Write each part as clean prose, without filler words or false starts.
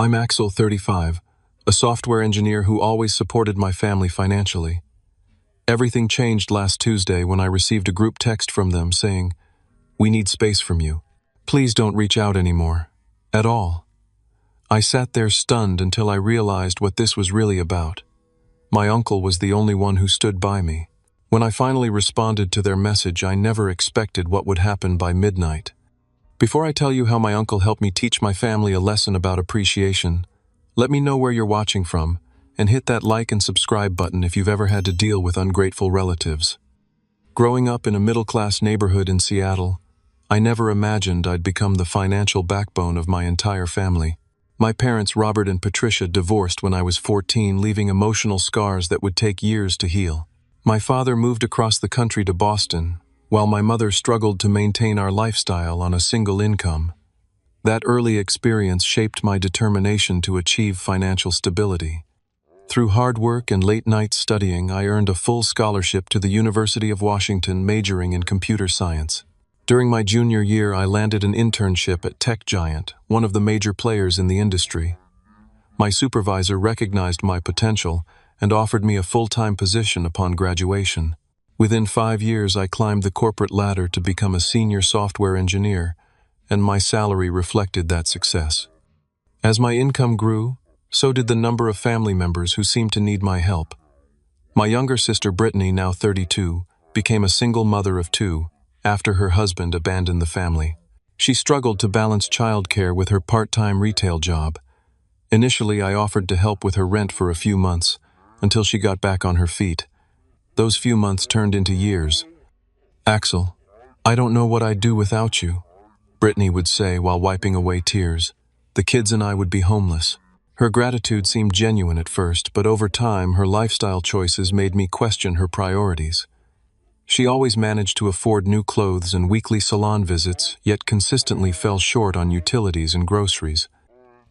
I'm Axel, 35, a software engineer who always supported my family financially. Everything changed last Tuesday when I received a group text from them saying, "We need space from you. Please don't reach out anymore. At all." I sat there stunned until I realized what this was really about. My uncle was the only one who stood by me. When I finally responded to their message, I never expected what would happen by midnight. Before I tell you how my uncle helped me teach my family a lesson about appreciation, let me know where you're watching from, and hit that like and subscribe button if you've ever had to deal with ungrateful relatives. Growing up in a middle-class neighborhood in Seattle, I never imagined I'd become the financial backbone of my entire family. My parents, Robert and Patricia, divorced when I was 14, leaving emotional scars that would take years to heal. My father moved across the country to Boston, while my mother struggled to maintain our lifestyle on a single income. That early experience shaped my determination to achieve financial stability. Through hard work and late nights studying, I earned a full scholarship to the University of Washington, majoring in computer science. During my junior year, I landed an internship at Tech Giant, one of the major players in the industry. My supervisor recognized my potential and offered me a full-time position upon graduation. Within 5 years, I climbed the corporate ladder to become a senior software engineer, and my salary reflected that success. As my income grew, so did the number of family members who seemed to need my help. My younger sister Brittany, now 32, became a single mother of 2 after her husband abandoned the family. She struggled to balance childcare with her part-time retail job. Initially, I offered to help with her rent for a few months, until she got back on her feet. Those few months turned into years. "Axel, I don't know what I'd do without you," Brittany would say while wiping away tears. "The kids and I would be homeless." Her gratitude seemed genuine at first, but over time her lifestyle choices made me question her priorities. She always managed to afford new clothes and weekly salon visits, yet consistently fell short on utilities and groceries.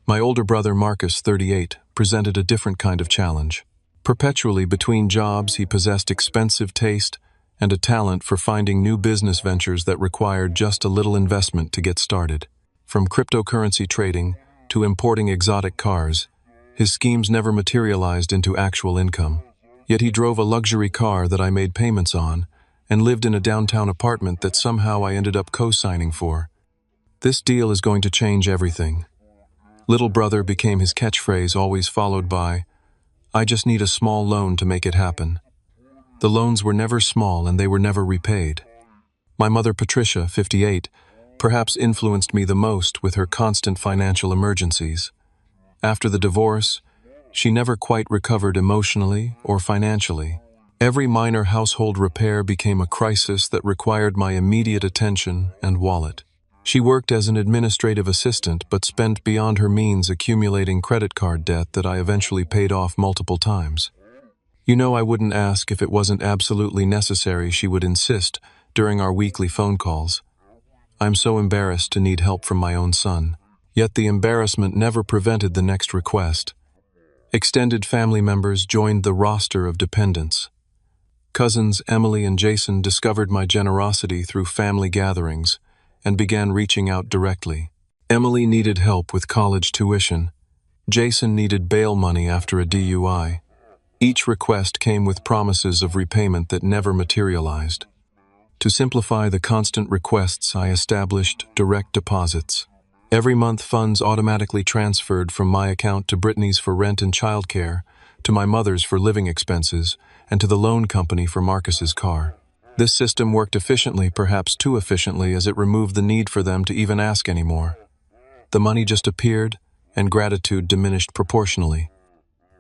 My older brother Marcus, 38, presented a different kind of challenge. Perpetually between jobs, he possessed expensive taste and a talent for finding new business ventures that required just a little investment to get started. From cryptocurrency trading to importing exotic cars, his schemes never materialized into actual income. Yet he drove a luxury car that I made payments on and lived in a downtown apartment that somehow I ended up co-signing for. "This deal is going to change everything." Little brother became his catchphrase, always followed by, "I just need a small loan to make it happen." The loans were never small and they were never repaid. My mother Patricia, 58, perhaps influenced me the most with her constant financial emergencies. After the divorce, she never quite recovered emotionally or financially. Every minor household repair became a crisis that required my immediate attention and wallet. She worked as an administrative assistant but spent beyond her means accumulating credit card debt that I eventually paid off multiple times. "You know I wouldn't ask if it wasn't absolutely necessary," she would insist during our weekly phone calls. I'm so embarrassed to need help from my own son. Yet the embarrassment never prevented the next request. Extended family members joined the roster of dependents. Cousins Emily and Jason discovered my generosity through family gatherings and began reaching out directly. Emily needed help with college tuition. Jason needed bail money after a DUI. Each request came with promises of repayment that never materialized. To simplify the constant requests, I established direct deposits. Every month, funds automatically transferred from my account to Brittany's for rent and childcare, to my mother's for living expenses, and to the loan company for Marcus's car. This system worked efficiently, perhaps too efficiently, as it removed the need for them to even ask anymore. The money just appeared, and gratitude diminished proportionally.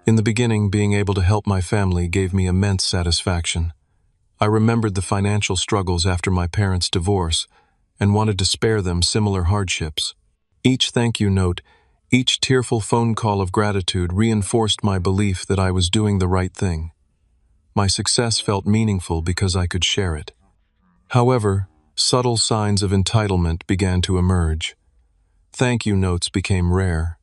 In the beginning, being able to help my family gave me immense satisfaction. I remembered the financial struggles after my parents' divorce and wanted to spare them similar hardships. Each thank you note, each tearful phone call of gratitude reinforced my belief that I was doing the right thing. My success felt meaningful because I could share it. However, subtle signs of entitlement began to emerge. Thank you notes became rare.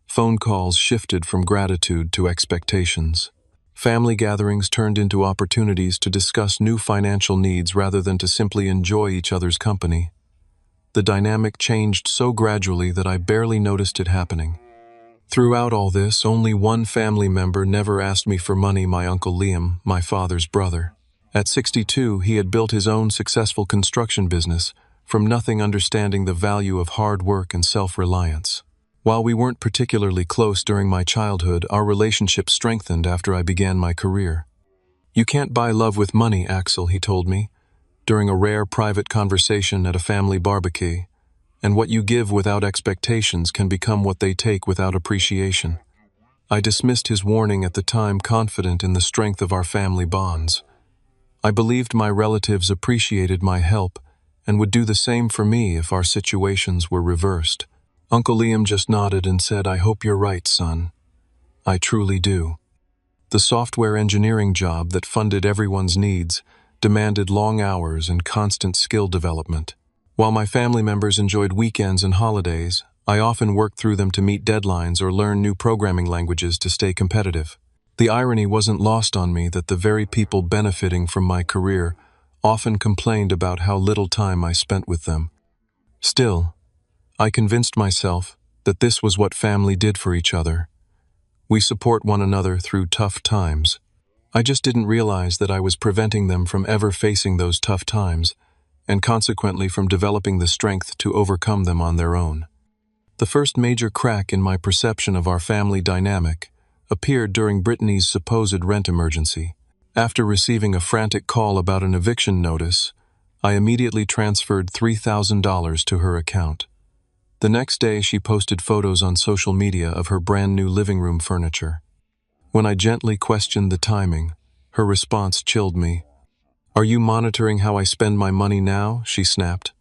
Phone calls shifted from gratitude to expectations. Family gatherings turned into opportunities to discuss new financial needs rather than to simply enjoy each other's company. The dynamic changed so gradually that I barely noticed it happening. Throughout all this, only one family member never asked me for money: my Uncle Liam, my father's brother. At 62, he had built his own successful construction business, from nothing, understanding the value of hard work and self-reliance. While we weren't particularly close during my childhood, our relationship strengthened after I began my career. "You can't buy love with money, Axel," he told me, during a rare private conversation at a family barbecue, "and what you give without expectations can become what they take without appreciation." I dismissed his warning at the time, confident in the strength of our family bonds. I believed my relatives appreciated my help and would do the same for me if our situations were reversed. Uncle Liam just nodded and said, "I hope you're right, son." I truly do. The software engineering job that funded everyone's needs demanded long hours and constant skill development. While my family members enjoyed weekends and holidays, I often worked through them to meet deadlines or learn new programming languages to stay competitive. The irony wasn't lost on me that the very people benefiting from my career often complained about how little time I spent with them. Still, I convinced myself that this was what family did for each other. We support one another through tough times. I just didn't realize that I was preventing them from ever facing those tough times, and consequently from developing the strength to overcome them on their own. The first major crack in my perception of our family dynamic appeared during Brittany's supposed rent emergency. After receiving a frantic call about an eviction notice, I immediately transferred $3,000 to her account. The next day, she posted photos on social media of her brand new living room furniture. When I gently questioned the timing, her response chilled me. "Are you monitoring how I spend my money now?" she snapped.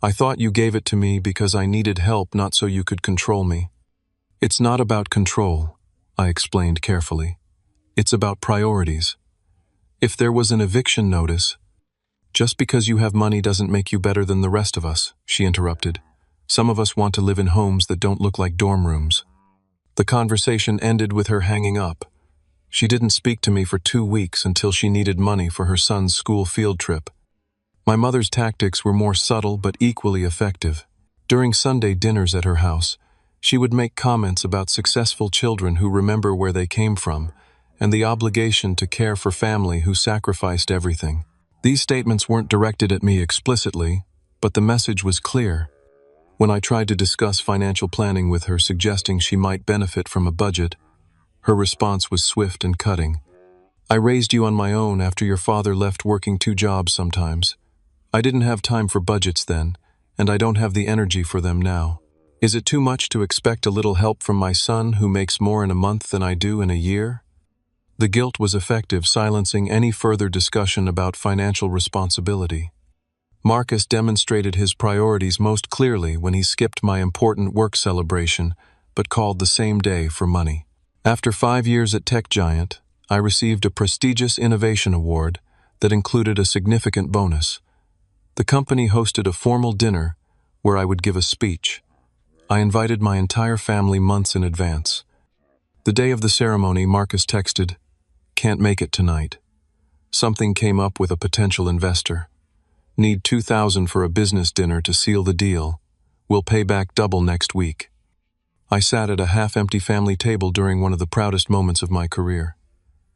"I thought you gave it to me because I needed help, not so you could control me." "It's not about control," I explained carefully. "It's about priorities. If there was an eviction notice—" "Just because you have money doesn't make you better than the rest of us," she interrupted. "Some of us want to live in homes that don't look like dorm rooms." The conversation ended with her hanging up. She didn't speak to me for 2 weeks until she needed money for her son's school field trip. My mother's tactics were more subtle but equally effective. During Sunday dinners at her house, she would make comments about successful children who remember where they came from and the obligation to care for family who sacrificed everything. These statements weren't directed at me explicitly, but the message was clear. When I tried to discuss financial planning with her, suggesting she might benefit from a budget, her response was swift and cutting. "I raised you on my own after your father left, working 2 jobs sometimes. I didn't have time for budgets then, and I don't have the energy for them now. Is it too much to expect a little help from my son who makes more in a month than I do in a year?" The guilt was effective, silencing any further discussion about financial responsibility. Marcus demonstrated his priorities most clearly when he skipped my important work celebration, but called the same day for money. After 5 years at Tech Giant, I received a prestigious innovation award that included a significant bonus. The company hosted a formal dinner where I would give a speech. I invited my entire family months in advance. The day of the ceremony, Marcus texted, "Can't make it tonight. Something came up with a potential investor. Need $2,000 for a business dinner to seal the deal. We'll pay back double next week." I sat at a half-empty family table during one of the proudest moments of my career.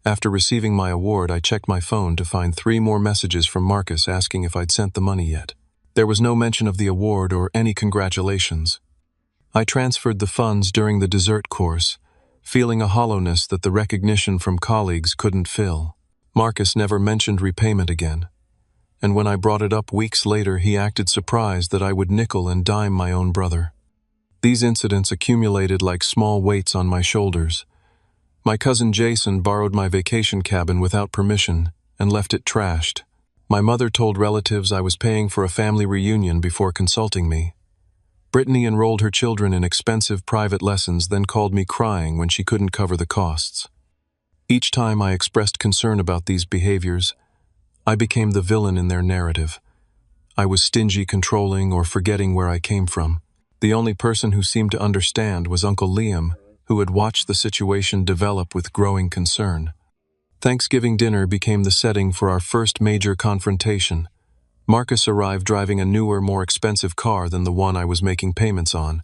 After receiving my award, I checked my phone to find 3 more messages from Marcus asking if I'd sent the money yet. There was no mention of the award or any congratulations. I transferred the funds during the dessert course, feeling a hollowness that the recognition from colleagues couldn't fill. Marcus never mentioned repayment again, and when I brought it up weeks later, he acted surprised that I would nickel and dime my own brother. These incidents accumulated like small weights on my shoulders. My cousin Jason borrowed my vacation cabin without permission and left it trashed. My mother told relatives I was paying for a family reunion before consulting me. Brittany enrolled her children in expensive private lessons, then called me crying when she couldn't cover the costs. Each time I expressed concern about these behaviors, I became the villain in their narrative. I was stingy, controlling, or forgetting where I came from. The only person who seemed to understand was Uncle Liam, who had watched the situation develop with growing concern. Thanksgiving dinner became the setting for our first major confrontation. Marcus arrived driving a newer, more expensive car than the one I was making payments on.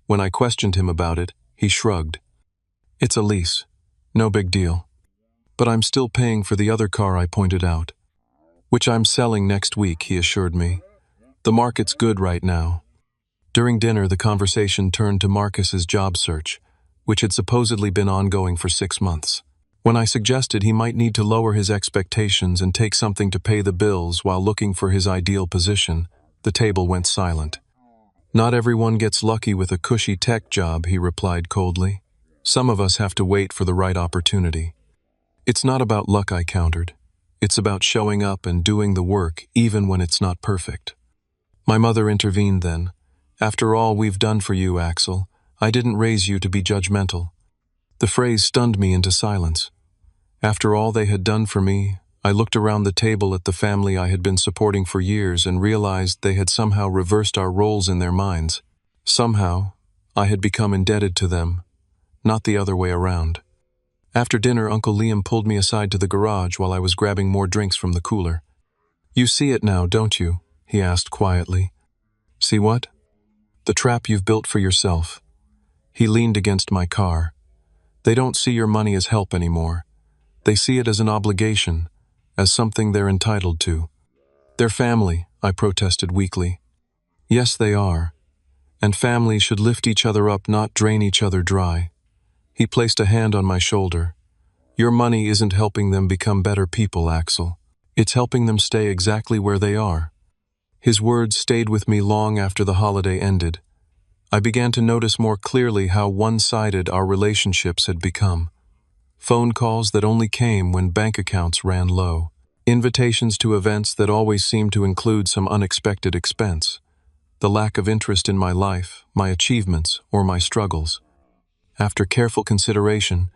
When I questioned him about it, he shrugged. It's a lease. No big deal. But I'm still paying for the other car I pointed out. Which I'm selling next week, he assured me. The market's good right now. During dinner, the conversation turned to Marcus's job search, which had supposedly been ongoing for 6 months. When I suggested he might need to lower his expectations and take something to pay the bills while looking for his ideal position, the table went silent. Not everyone gets lucky with a cushy tech job, he replied coldly. Some of us have to wait for the right opportunity. It's not about luck, I countered. It's about showing up and doing the work even when it's not perfect. My mother intervened then. After all we've done for you, Axel, I didn't raise you to be judgmental. The phrase stunned me into silence. After all they had done for me, I looked around the table at the family I had been supporting for years and realized they had somehow reversed our roles in their minds. Somehow, I had become indebted to them, not the other way around. After dinner, Uncle Liam pulled me aside to the garage while I was grabbing more drinks from the cooler. You see it now, don't you? He asked quietly. See what? The trap you've built for yourself. He leaned against my car. They don't see your money as help anymore. They see it as an obligation, as something they're entitled to. They're family, I protested weakly. Yes, they are. And families should lift each other up, not drain each other dry. He placed a hand on my shoulder. Your money isn't helping them become better people, Axel. It's helping them stay exactly where they are. His words stayed with me long after the holiday ended. I began to notice more clearly how one-sided our relationships had become. Phone calls that only came when bank accounts ran low. Invitations to events that always seemed to include some unexpected expense. The lack of interest in my life, my achievements, or my struggles. After careful consideration,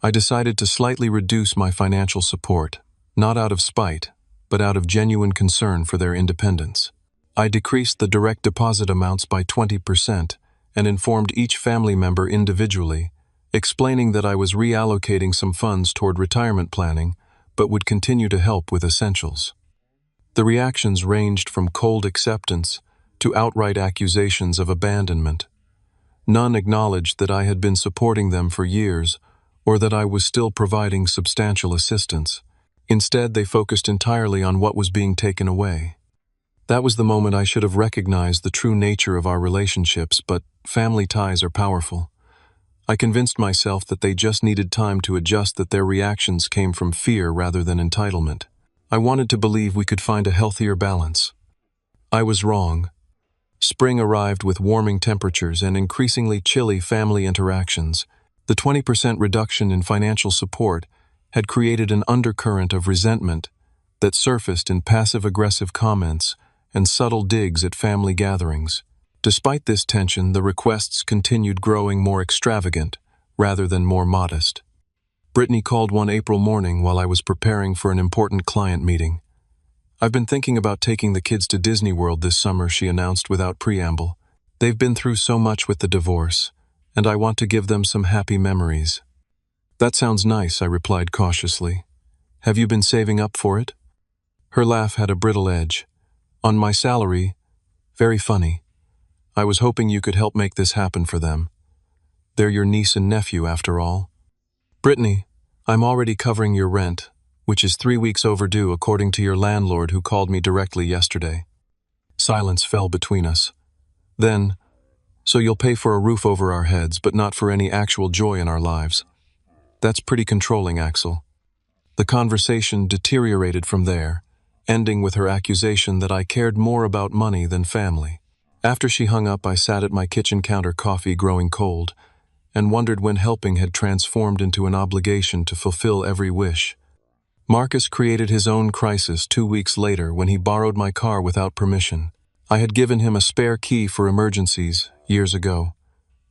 I decided to slightly reduce my financial support, not out of spite, but out of genuine concern for their independence. I decreased the direct deposit amounts by 20% and informed each family member individually, explaining that I was reallocating some funds toward retirement planning, but would continue to help with essentials. The reactions ranged from cold acceptance to outright accusations of abandonment. None acknowledged that I had been supporting them for years or that I was still providing substantial assistance. Instead, they focused entirely on what was being taken away. That was the moment I should have recognized the true nature of our relationships, but family ties are powerful. I convinced myself that they just needed time to adjust, that their reactions came from fear rather than entitlement. I wanted to believe we could find a healthier balance. I was wrong. Spring arrived with warming temperatures and increasingly chilly family interactions. The 20% reduction in financial support had created an undercurrent of resentment that surfaced in passive-aggressive comments and subtle digs at family gatherings. Despite this tension, the requests continued growing more extravagant rather than more modest. Brittany called one April morning while I was preparing for an important client meeting. I've been thinking about taking the kids to Disney World this summer, she announced without preamble. They've been through so much with the divorce, and I want to give them some happy memories. That sounds nice, I replied cautiously. Have you been saving up for it? Her laugh had a brittle edge. On my salary, very funny. I was hoping you could help make this happen for them. They're your niece and nephew, after all. Brittany, I'm already covering your rent, which is 3 weeks overdue according to your landlord who called me directly yesterday. Silence fell between us. Then, so you'll pay for a roof over our heads, but not for any actual joy in our lives. That's pretty controlling, Axel. The conversation deteriorated from there, ending with her accusation that I cared more about money than family. After she hung up, I sat at my kitchen counter, coffee growing cold, and wondered when helping had transformed into an obligation to fulfill every wish. Marcus created his own crisis 2 weeks later when he borrowed my car without permission. I had given him a spare key for emergencies years ago,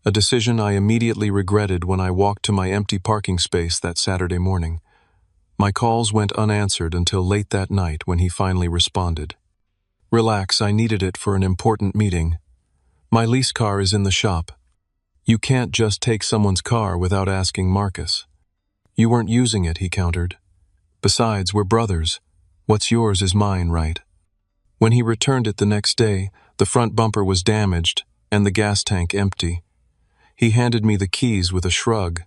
a decision I immediately regretted when I walked to my empty parking space that Saturday morning. My calls went unanswered until late that night when he finally responded. Relax, I needed it for an important meeting. My lease car is in the shop. You can't just take someone's car without asking Marcus. You weren't using it, he countered. Besides, we're brothers. What's yours is mine, right? When he returned it the next day, the front bumper was damaged and the gas tank empty. He handed me the keys with a shrug.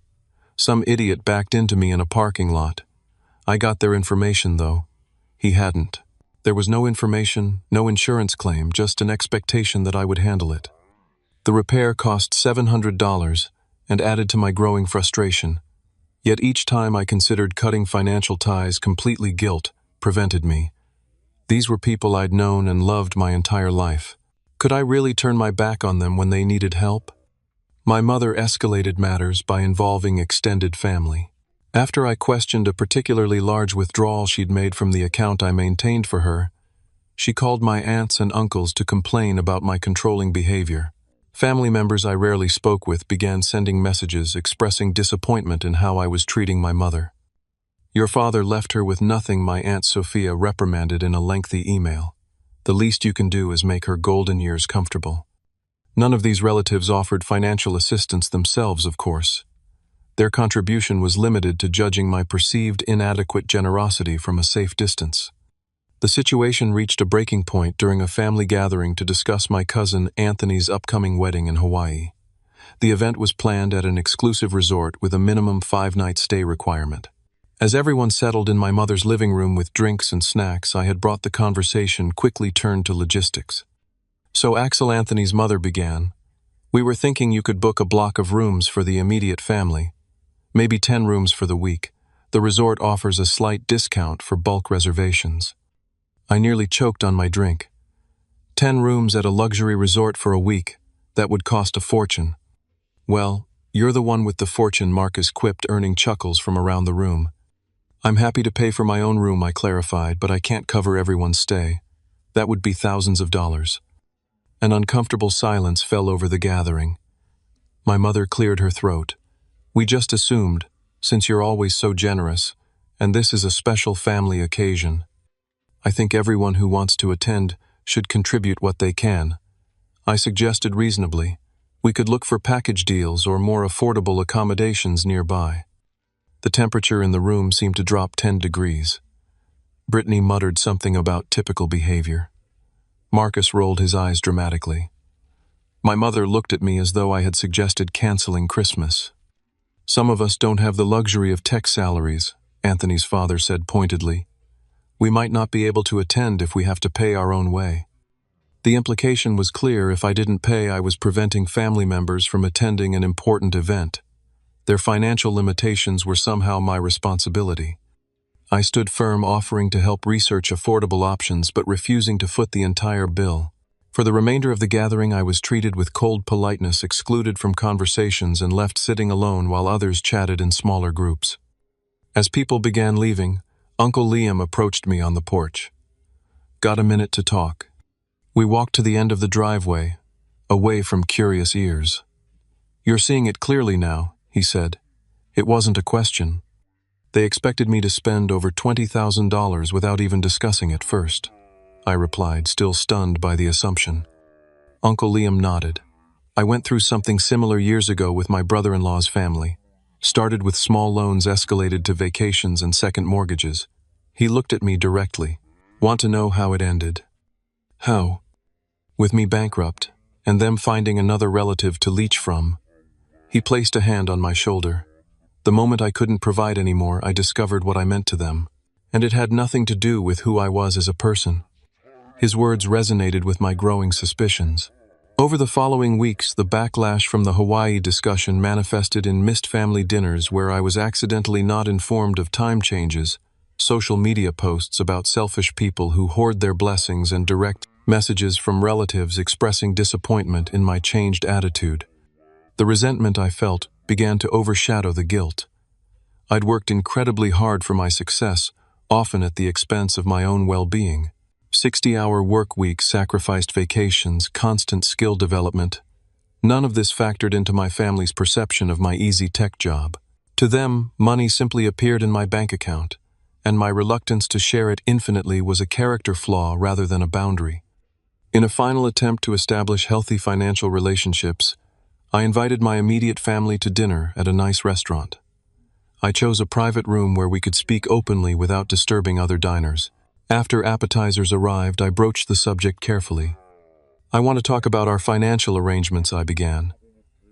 Some idiot backed into me in a parking lot. I got their information, though. He hadn't. There was no information, no insurance claim, just an expectation that I would handle it. The repair cost $700 and added to my growing frustration. Yet each time I considered cutting financial ties, completely guilt prevented me. These were people I'd known and loved my entire life. Could I really turn my back on them when they needed help? My mother escalated matters by involving extended family. After I questioned a particularly large withdrawal she'd made from the account I maintained for her, she called my aunts and uncles to complain about my controlling behavior. Family members I rarely spoke with began sending messages expressing disappointment in how I was treating my mother. "Your father left her with nothing," my Aunt Sophia reprimanded in a lengthy email. "The least you can do is make her golden years comfortable." None of these relatives offered financial assistance themselves, of course. Their contribution was limited to judging my perceived inadequate generosity from a safe distance. The situation reached a breaking point during a family gathering to discuss my cousin Anthony's upcoming wedding in Hawaii. The event was planned at an exclusive resort with a minimum 5-night stay requirement. As everyone settled in my mother's living room with drinks and snacks, I had brought the conversation quickly turned to logistics. "So Axel," Anthony's mother began, "we were thinking you could book a block of rooms for the immediate family. Maybe 10 rooms for the week. The resort offers a slight discount for bulk reservations." I nearly choked on my drink. 10 rooms at a luxury resort for a week, that would cost a fortune. "Well, you're the one with the fortune," Marcus quipped, earning chuckles from around the room. "I'm happy to pay for my own room," I clarified, "but I can't cover everyone's stay. That would be thousands of dollars." An uncomfortable silence fell over the gathering. My mother cleared her throat. "We just assumed, since you're always so generous, and this is a special family occasion. I think everyone who wants to attend should contribute what they can." I suggested reasonably, "We could look for package deals or more affordable accommodations nearby." The temperature in the room seemed to drop 10 degrees. Brittany muttered something about typical behavior. Marcus rolled his eyes dramatically. My mother looked at me as though I had suggested canceling Christmas. "Some of us don't have the luxury of tech salaries," Anthony's father said pointedly. "We might not be able to attend if we have to pay our own way." The implication was clear: if I didn't pay, I was preventing family members from attending an important event. Their financial limitations were somehow my responsibility. I stood firm, offering to help research affordable options but refusing to foot the entire bill. For the remainder of the gathering, I was treated with cold politeness, excluded from conversations, and left sitting alone while others chatted in smaller groups. As people began leaving, Uncle Liam approached me on the porch. "Got a minute to talk?" We walked to the end of the driveway, away from curious ears. "You're seeing it clearly now," he said. It wasn't a question. They expected me to spend over $20,000 without even discussing it first, I replied, still stunned by the assumption. Uncle Liam nodded. "I went through something similar years ago with my brother-in-law's family. Started with small loans, escalated to vacations and second mortgages." He looked at me directly. "Want to know how it ended?" "How?" "With me bankrupt, and them finding another relative to leech from." He placed a hand on my shoulder. "The moment I couldn't provide anymore, I discovered what I meant to them, and it had nothing to do with who I was as a person." His words resonated with my growing suspicions. Over the following weeks, the backlash from the Hawaii discussion manifested in missed family dinners where I was accidentally not informed of time changes, social media posts about selfish people who hoard their blessings, and direct messages from relatives expressing disappointment in my changed attitude. The resentment I felt began to overshadow the guilt. I'd worked incredibly hard for my success, often at the expense of my own well-being. 60-hour work weeks, sacrificed vacations, constant skill development. None of this factored into my family's perception of my easy tech job. To them, money simply appeared in my bank account, and my reluctance to share it infinitely was a character flaw rather than a boundary. In a final attempt to establish healthy financial relationships, I invited my immediate family to dinner at a nice restaurant. I chose a private room where we could speak openly without disturbing other diners. After appetizers arrived, I broached the subject carefully. "I want to talk about our financial arrangements," I began.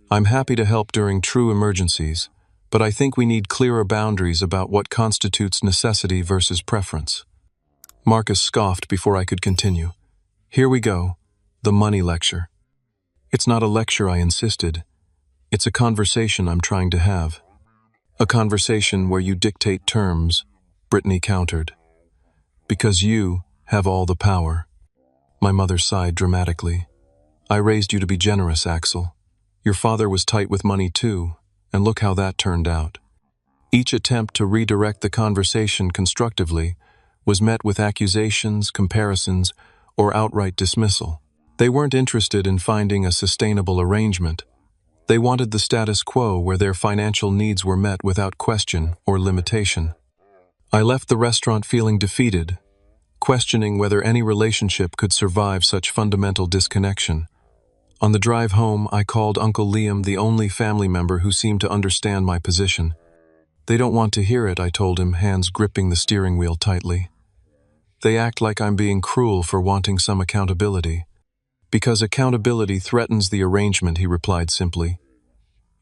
"I'm happy to help during true emergencies, but I think we need clearer boundaries about what constitutes necessity versus preference. Marcus scoffed before I could continue. Here we go, the money lecture. It's not a lecture, I insisted. It's a conversation I'm trying to have. A conversation where you dictate terms, Brittany countered. Because you have all the power. My mother sighed dramatically. I raised you to be generous, Axel. Your father was tight with money too, and look how that turned out. Each attempt to redirect the conversation constructively was met with accusations, comparisons, or outright dismissal. They weren't interested in finding a sustainable arrangement. They wanted the status quo where their financial needs were met without question or limitation. I left the restaurant feeling defeated, questioning whether any relationship could survive such fundamental disconnection. On the drive home, I called Uncle Liam, the only family member who seemed to understand my position. They don't want to hear it, I told him, hands gripping the steering wheel tightly. They act like I'm being cruel for wanting some accountability. Because accountability threatens the arrangement, he replied simply.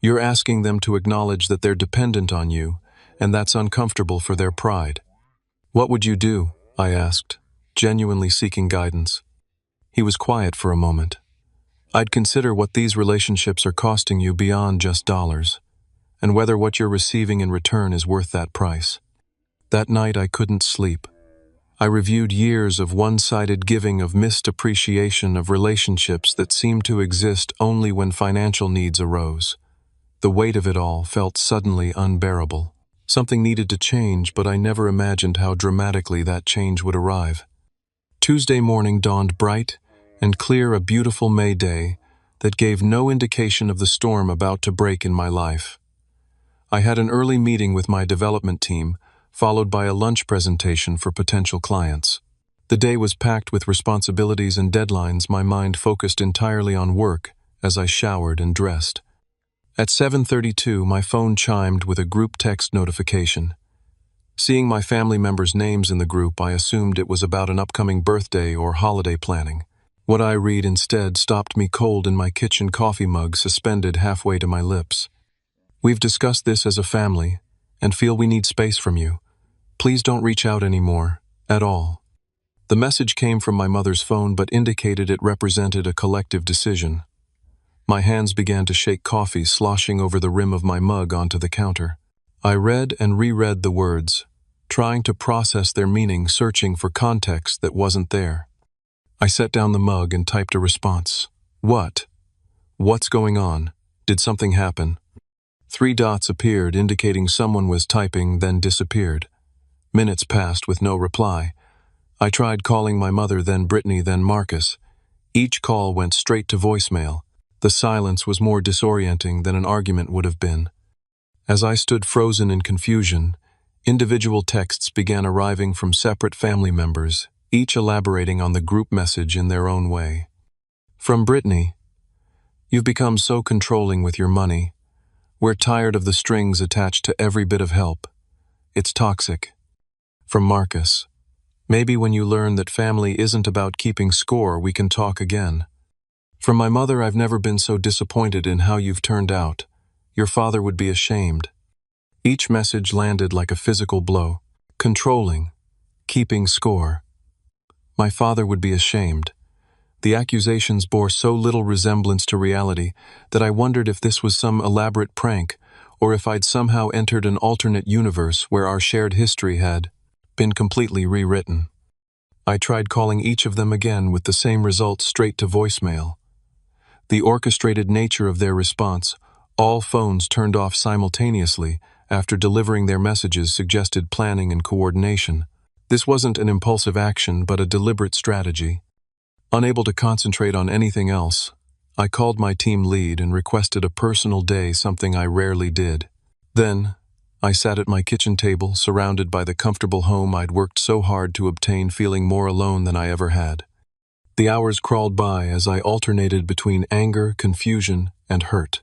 You're asking them to acknowledge that they're dependent on you, and that's uncomfortable for their pride. What would you do? I asked, genuinely seeking guidance. He was quiet for a moment. I'd consider what these relationships are costing you beyond just dollars, and whether what you're receiving in return is worth that price. That night I couldn't sleep. I reviewed years of one-sided giving, of missed appreciation of relationships that seemed to exist only when financial needs arose. The weight of it all felt suddenly unbearable. Something needed to change, but I never imagined how dramatically that change would arrive. Tuesday morning dawned bright and clear, a beautiful May day that gave no indication of the storm about to break in my life. I had an early meeting with my development team, followed by a lunch presentation for potential clients. The day was packed with responsibilities and deadlines, my mind focused entirely on work as I showered and dressed. At 7:32, my phone chimed with a group text notification. Seeing my family members' names in the group, I assumed it was about an upcoming birthday or holiday planning. What I read instead stopped me cold in my kitchen coffee mug suspended halfway to my lips. We've discussed this as a family and feel we need space from you. Please don't reach out anymore, at all. The message came from my mother's phone but indicated it represented a collective decision. My hands began to shake, coffee sloshing over the rim of my mug onto the counter. I read and reread the words, trying to process their meaning, searching for context that wasn't there. I set down the mug and typed a response. What? What's going on? Did something happen? 3 dots appeared, indicating someone was typing, then disappeared. Minutes passed with no reply. I tried calling my mother, then Brittany, then Marcus. Each call went straight to voicemail. The silence was more disorienting than an argument would have been. As I stood frozen in confusion, individual texts began arriving from separate family members, each elaborating on the group message in their own way. From Brittany, you've become so controlling with your money. We're tired of the strings attached to every bit of help. It's toxic. From Marcus, maybe when you learn that family isn't about keeping score, we can talk again. From my mother, I've never been so disappointed in how you've turned out. Your father would be ashamed. Each message landed like a physical blow. Controlling. Keeping score. My father would be ashamed. The accusations bore so little resemblance to reality that I wondered if this was some elaborate prank, or if I'd somehow entered an alternate universe where our shared history had been completely rewritten. I tried calling each of them again with the same result, straight to voicemail. The orchestrated nature of their response, all phones turned off simultaneously after delivering their messages, suggested planning and coordination. This wasn't an impulsive action, but a deliberate strategy. Unable to concentrate on anything else, I called my team lead and requested a personal day, something I rarely did. Then, I sat at my kitchen table, surrounded by the comfortable home I'd worked so hard to obtain, feeling more alone than I ever had. The hours crawled by as I alternated between anger, confusion, and hurt.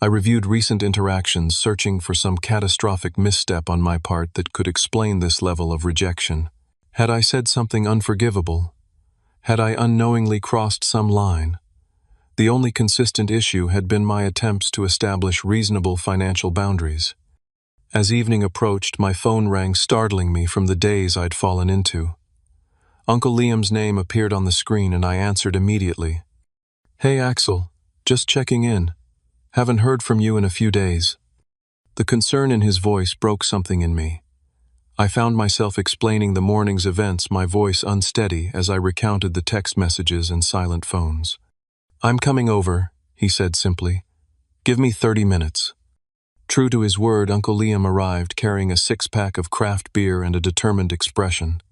I reviewed recent interactions, searching for some catastrophic misstep on my part that could explain this level of rejection. Had I said something unforgivable? Had I unknowingly crossed some line? The only consistent issue had been my attempts to establish reasonable financial boundaries. As evening approached, my phone rang, startling me from the daze I'd fallen into. Uncle Liam's name appeared on the screen and I answered immediately. "Hey Axel, just checking in. Haven't heard from you in a few days." The concern in his voice broke something in me. I found myself explaining the morning's events, my voice unsteady as I recounted the text messages and silent phones. "I'm coming over," he said simply. "Give me 30 minutes." True to his word, Uncle Liam arrived carrying a six-pack of craft beer and a determined expression.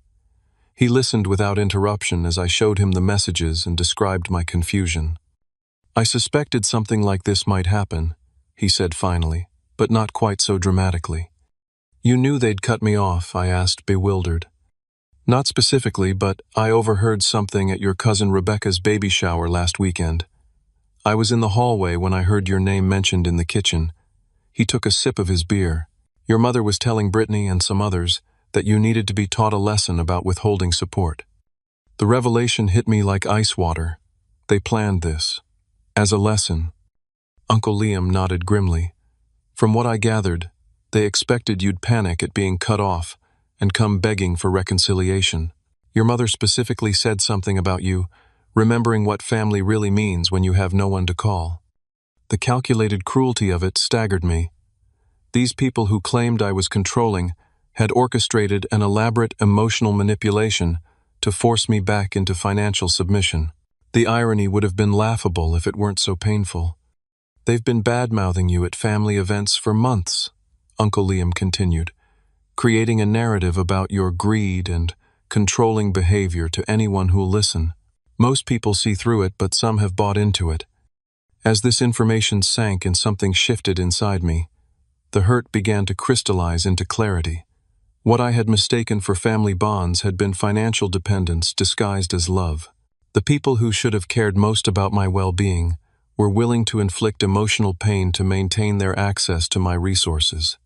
He listened without interruption as I showed him the messages and described my confusion. "I suspected something like this might happen," he said finally, but not quite so dramatically. "You knew they'd cut me off?" I asked, bewildered. "Not specifically, but I overheard something at your cousin Rebecca's baby shower last weekend. I was in the hallway when I heard your name mentioned in the kitchen." He took a sip of his beer. "Your mother was telling Brittany and some others that you needed to be taught a lesson about withholding support." The revelation hit me like ice water. They planned this. As a lesson. Uncle Liam nodded grimly. "From what I gathered, they expected you'd panic at being cut off and come begging for reconciliation. Your mother specifically said something about you remembering what family really means when you have no one to call." The calculated cruelty of it staggered me. These people who claimed I was controlling had orchestrated an elaborate emotional manipulation to force me back into financial submission. The irony would have been laughable if it weren't so painful. "They've been bad-mouthing you at family events for months," Uncle Liam continued, "creating a narrative about your greed and controlling behavior to anyone who'll listen. Most people see through it, but some have bought into it." As this information sank and something shifted inside me, the hurt began to crystallize into clarity. What I had mistaken for family bonds had been financial dependence disguised as love. The people who should have cared most about my well-being were willing to inflict emotional pain to maintain their access to my resources.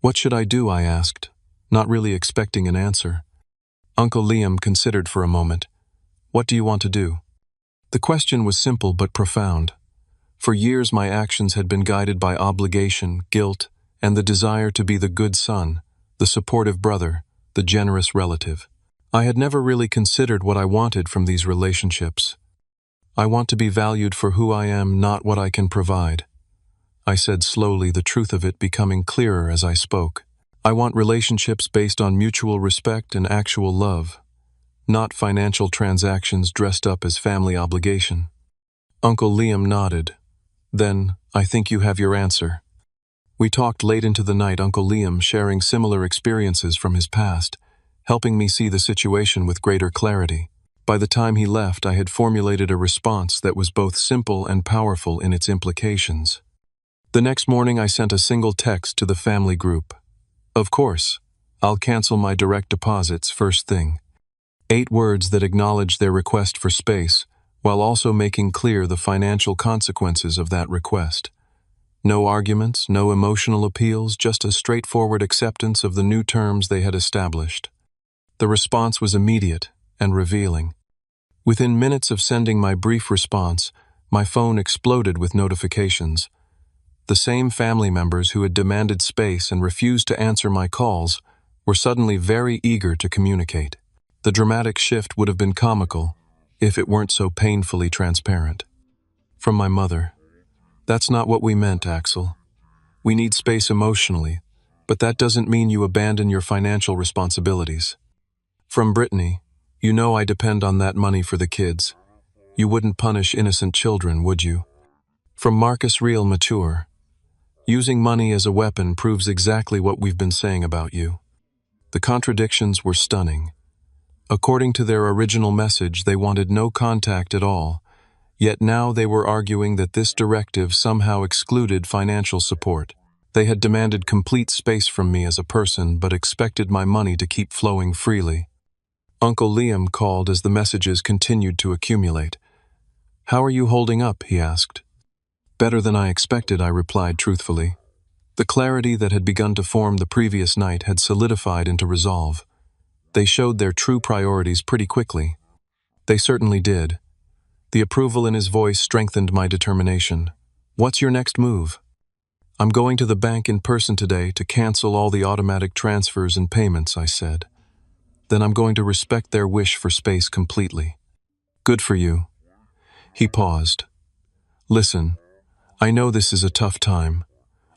"What should I do?" I asked, not really expecting an answer. Uncle Liam considered for a moment. "What do you want to do?" The question was simple but profound. For years my actions had been guided by obligation, guilt, and the desire to be the good son, the supportive brother, the generous relative. I had never really considered what I wanted from these relationships. "I want to be valued for who I am, not what I can provide," I said slowly, the truth of it becoming clearer as I spoke. "I want relationships based on mutual respect and actual love, not financial transactions dressed up as family obligation." Uncle Liam nodded. "Then, I think you have your answer." We talked late into the night, Uncle Liam sharing similar experiences from his past, helping me see the situation with greater clarity. By the time he left, I had formulated a response that was both simple and powerful in its implications. The next morning, I sent a single text to the family group. "Of course, I'll cancel my direct deposits first thing." 8 words that acknowledged their request for space, while also making clear the financial consequences of that request. No arguments, no emotional appeals, just a straightforward acceptance of the new terms they had established. The response was immediate and revealing. Within minutes of sending my brief response, my phone exploded with notifications. The same family members who had demanded space and refused to answer my calls were suddenly very eager to communicate. The dramatic shift would have been comical if it weren't so painfully transparent. From my mother: "That's not what we meant, Axel. We need space emotionally, but that doesn't mean you abandon your financial responsibilities." From Brittany: "You know I depend on that money for the kids. You wouldn't punish innocent children, would you?" From Marcus, real mature: "Using money as a weapon proves exactly what we've been saying about you." The contradictions were stunning. According to their original message, they wanted no contact at all, yet now they were arguing that this directive somehow excluded financial support. They had demanded complete space from me as a person, but expected my money to keep flowing freely. Uncle Liam called as the messages continued to accumulate. "How are you holding up?" he asked. "Better than I expected," I replied truthfully. The clarity that had begun to form the previous night had solidified into resolve. They showed their true priorities pretty quickly. They certainly did. The approval in his voice strengthened my determination. "What's your next move?" "I'm going to the bank in person today to cancel all the automatic transfers and payments," I said. "Then I'm going to respect their wish for space completely." "Good for you." He paused. "Listen, I know this is a tough time.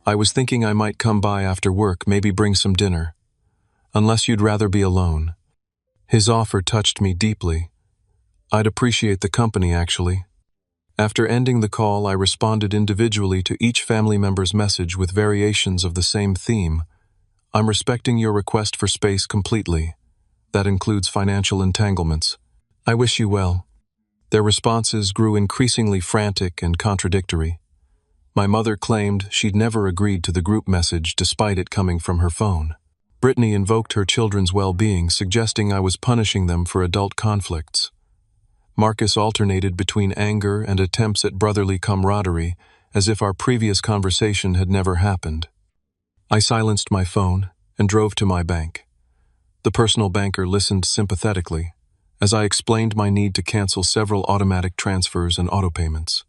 I was thinking I might come by after work, maybe bring some dinner. Unless you'd rather be alone." His offer touched me deeply. "I'd appreciate the company, actually." After ending the call, I responded individually to each family member's message with variations of the same theme. "I'm respecting your request for space completely. That includes financial entanglements. I wish you well." Their responses grew increasingly frantic and contradictory. My mother claimed she'd never agreed to the group message despite it coming from her phone. Brittany invoked her children's well-being, suggesting I was punishing them for adult conflicts. Marcus alternated between anger and attempts at brotherly camaraderie, as if our previous conversation had never happened. I silenced my phone and drove to my bank. The personal banker listened sympathetically, as I explained my need to cancel several automatic transfers and autopayments.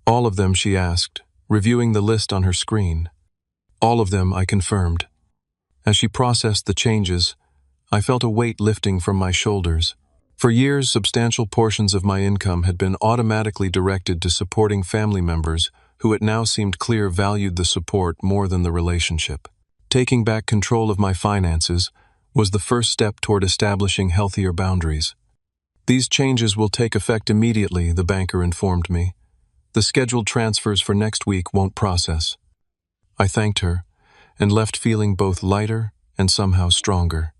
"All of them?" she asked, reviewing the list on her screen. "All of them," I confirmed. As she processed the changes, I felt a weight lifting from my shoulders. For years, substantial portions of my income had been automatically directed to supporting family members who it now seemed clear valued the support more than the relationship. Taking back control of my finances was the first step toward establishing healthier boundaries. "These changes will take effect immediately," the banker informed me. "The scheduled transfers for next week won't process." I thanked her and left feeling both lighter and somehow stronger.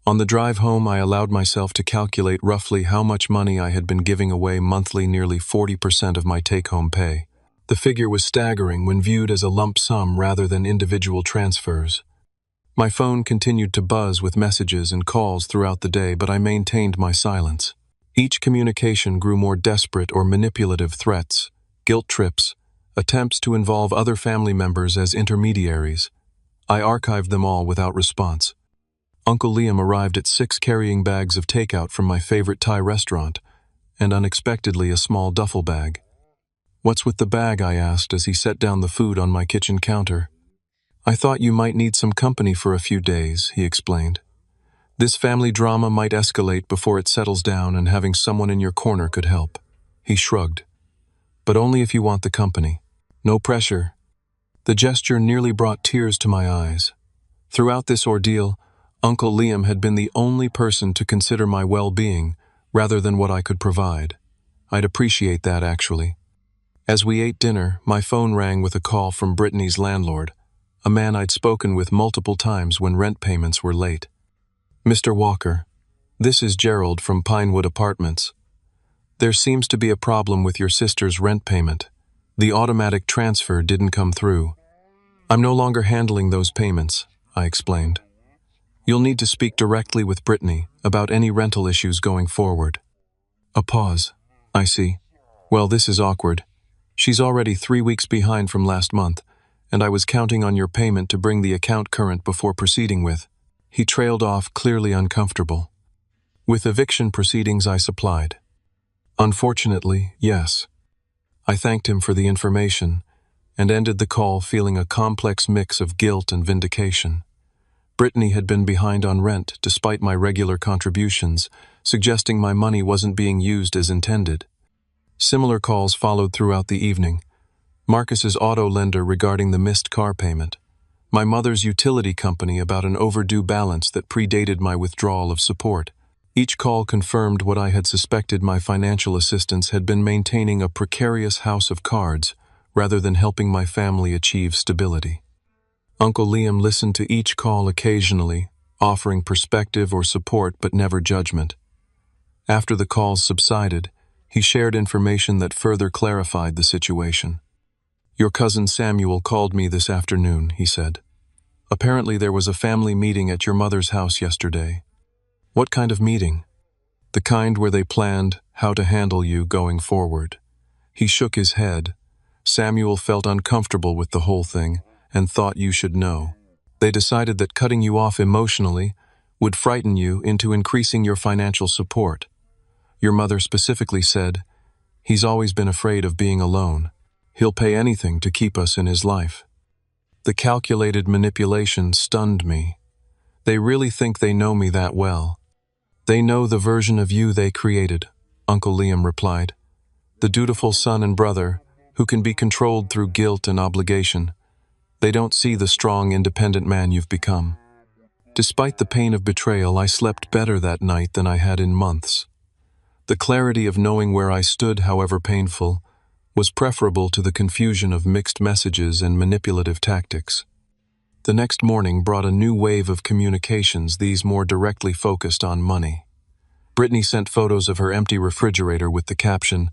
On the drive home, I allowed myself to calculate roughly how much money I had been giving away monthly, nearly 40% of my take-home pay. The figure was staggering when viewed as a lump sum rather than individual transfers. My phone continued to buzz with messages and calls throughout the day, but I maintained my silence. Each communication grew more desperate or manipulative threats, guilt trips, attempts to involve other family members as intermediaries. I archived them all without response. Uncle Liam arrived at 6 carrying bags of takeout from my favorite Thai restaurant, and unexpectedly a small duffel bag. "What's with the bag?" I asked as he set down the food on my kitchen counter. "I thought you might need some company for a few days," he explained. "This family drama might escalate before it settles down, and having someone in your corner could help." He shrugged. "But only if you want the company. No pressure." The gesture nearly brought tears to my eyes. Throughout this ordeal, Uncle Liam had been the only person to consider my well-being rather than what I could provide. I'd appreciate that, actually. As we ate dinner, my phone rang with a call from Brittany's landlord, a man I'd spoken with multiple times when rent payments were late. "Mr. Walker, this is Gerald from Pinewood Apartments. There seems to be a problem with your sister's rent payment. The automatic transfer didn't come through." "I'm no longer handling those payments," I explained. "You'll need to speak directly with Brittany about any rental issues going forward." A pause. "I see. Well, this is awkward. She's already 3 weeks behind from last month, and I was counting on your payment to bring the account current before proceeding with." He trailed off, clearly uncomfortable. "With eviction proceedings," I supplied. "Unfortunately, yes." I thanked him for the information and ended the call feeling a complex mix of guilt and vindication. Brittany had been behind on rent despite my regular contributions, suggesting my money wasn't being used as intended. Similar calls followed throughout the evening. Marcus's auto lender regarding the missed car payment. My mother's utility company about an overdue balance that predated my withdrawal of support. Each call confirmed what I had suspected: my financial assistance had been maintaining a precarious house of cards rather than helping my family achieve stability. Uncle Liam listened to each call occasionally, offering perspective or support but never judgment. After the calls subsided, he shared information that further clarified the situation. "Your cousin Samuel called me this afternoon," he said. "Apparently there was a family meeting at your mother's house yesterday." "What kind of meeting?" "The kind where they planned how to handle you going forward." He shook his head. "Samuel felt uncomfortable with the whole thing and thought you should know. They decided that cutting you off emotionally would frighten you into increasing your financial support. Your mother specifically said, He's always been afraid of being alone. He'll pay anything to keep us in his life." The calculated manipulation stunned me. They really think they know me that well. "They know the version of you they created," Uncle Liam replied. "The dutiful son and brother, who can be controlled through guilt and obligation. They don't see the strong, independent man you've become." Despite the pain of betrayal, I slept better that night than I had in months. The clarity of knowing where I stood, however painful, was preferable to the confusion of mixed messages and manipulative tactics. The next morning brought a new wave of communications, these more directly focused on money. Brittany sent photos of her empty refrigerator with the caption,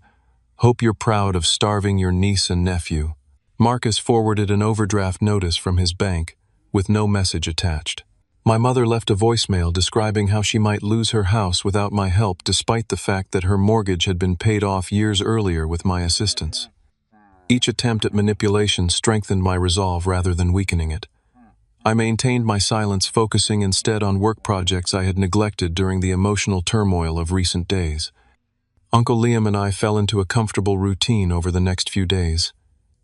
"Hope you're proud of starving your niece and nephew." Marcus forwarded an overdraft notice from his bank, with no message attached. My mother left a voicemail describing how she might lose her house without my help, despite the fact that her mortgage had been paid off years earlier with my assistance. Each attempt at manipulation strengthened my resolve rather than weakening it. I maintained my silence, focusing instead on work projects I had neglected during the emotional turmoil of recent days. Uncle Liam and I fell into a comfortable routine over the next few days.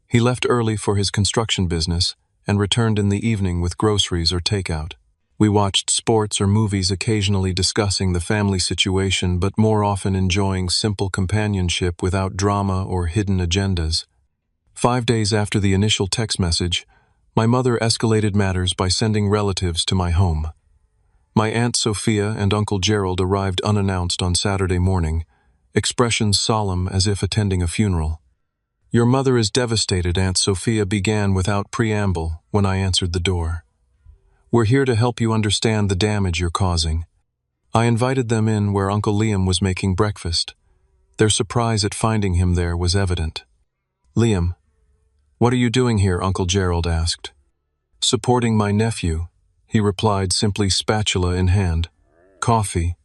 He left early for his construction business and returned in the evening with groceries or takeout. We watched sports or movies, occasionally discussing the family situation, but more often enjoying simple companionship without drama or hidden agendas. 5 days after the initial text message, my mother escalated matters by sending relatives to my home. My Aunt Sophia and Uncle Gerald arrived unannounced on Saturday morning, expressions solemn as if attending a funeral. "Your mother is devastated," Aunt Sophia began without preamble when I answered the door. "We're here to help you understand the damage you're causing." I invited them in where Uncle Liam was making breakfast. Their surprise at finding him there was evident. "Liam, what are you doing here?" Uncle Gerald asked. "Supporting my nephew," he replied, simply, spatula in hand. "Coffee."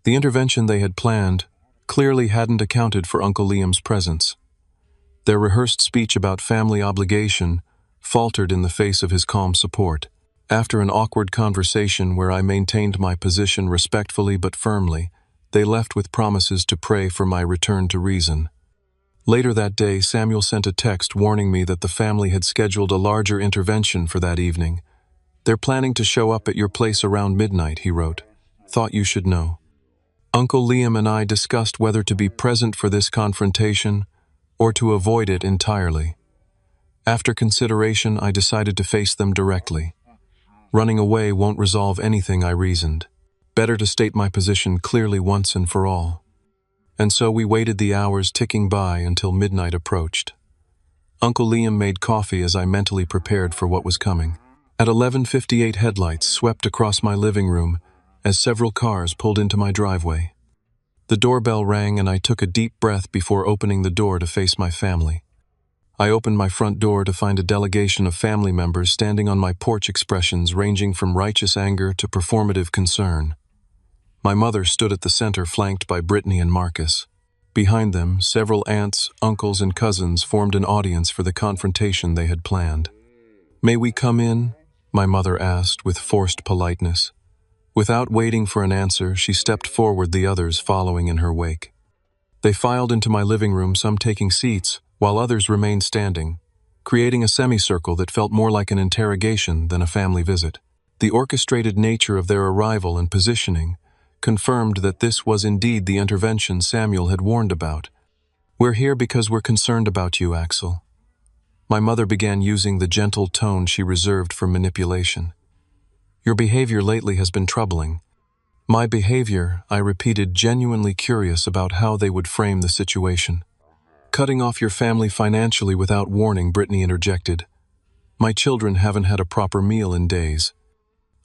The intervention they had planned clearly hadn't accounted for Uncle Liam's presence. Their rehearsed speech about family obligation faltered in the face of his calm support. After an awkward conversation where I maintained my position respectfully but firmly, they left with promises to pray for my return to reason. Later that day, Samuel sent a text warning me that the family had scheduled a larger intervention for that evening. "They're planning to show up at your place around midnight," he wrote. "Thought you should know." Uncle Liam and I discussed whether to be present for this confrontation or to avoid it entirely. After consideration, I decided to face them directly. Running away won't resolve anything, I reasoned. Better to state my position clearly once and for all. And so we waited, the hours ticking by until midnight approached. Uncle Liam made coffee as I mentally prepared for what was coming. At 11:58, headlights swept across my living room as several cars pulled into my driveway. The doorbell rang and I took a deep breath before opening the door to face my family. I opened my front door to find a delegation of family members standing on my porch, expressions ranging from righteous anger to performative concern. My mother stood at the center, flanked by Brittany and Marcus. Behind them, several aunts, uncles, and cousins formed an audience for the confrontation they had planned. "May we come in?" my mother asked with forced politeness. Without waiting for an answer, she stepped forward, the others following in her wake. They filed into my living room, some taking seats, while others remained standing, creating a semicircle that felt more like an interrogation than a family visit. The orchestrated nature of their arrival and positioning confirmed that this was indeed the intervention Samuel had warned about. "We're here because we're concerned about you, Axel." My mother began using the gentle tone she reserved for manipulation. "Your behavior lately has been troubling." "My behavior," I repeated, genuinely curious about how they would frame the situation. "Cutting off your family financially without warning," Brittany interjected. "My children haven't had a proper meal in days."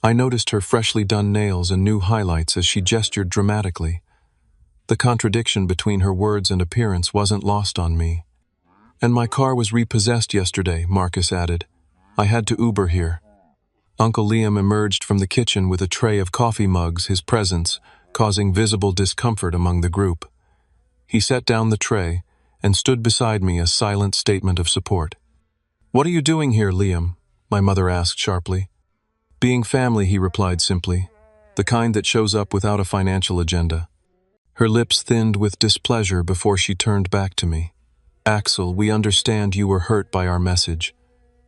I noticed her freshly done nails and new highlights as she gestured dramatically. The contradiction between her words and appearance wasn't lost on me. "And my car was repossessed yesterday," Marcus added. "I had to Uber here." Uncle Liam emerged from the kitchen with a tray of coffee mugs, his presence causing visible discomfort among the group. He set down the tray and stood beside me, a silent statement of support. "What are you doing here, Liam?" my mother asked sharply. "Being family," he replied simply, "the kind that shows up without a financial agenda." Her lips thinned with displeasure before she turned back to me. Axel, we understand you were hurt by our message.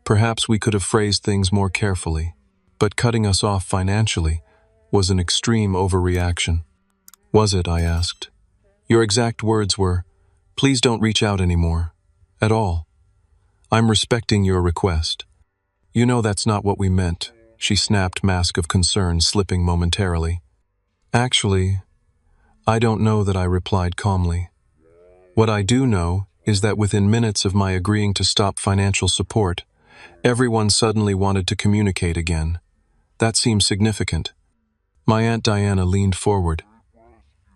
Perhaps we could have phrased things more carefully. But cutting us off financially was an extreme overreaction. Was it? I asked. Your exact words were, please don't reach out anymore. At all. I'm respecting your request. You know that's not what we meant, she snapped, mask of concern slipping momentarily. Actually, I don't know that I replied calmly. What I do know is that within minutes of my agreeing to stop financial support, everyone suddenly wanted to communicate again. That seems significant. My Aunt Diana leaned forward.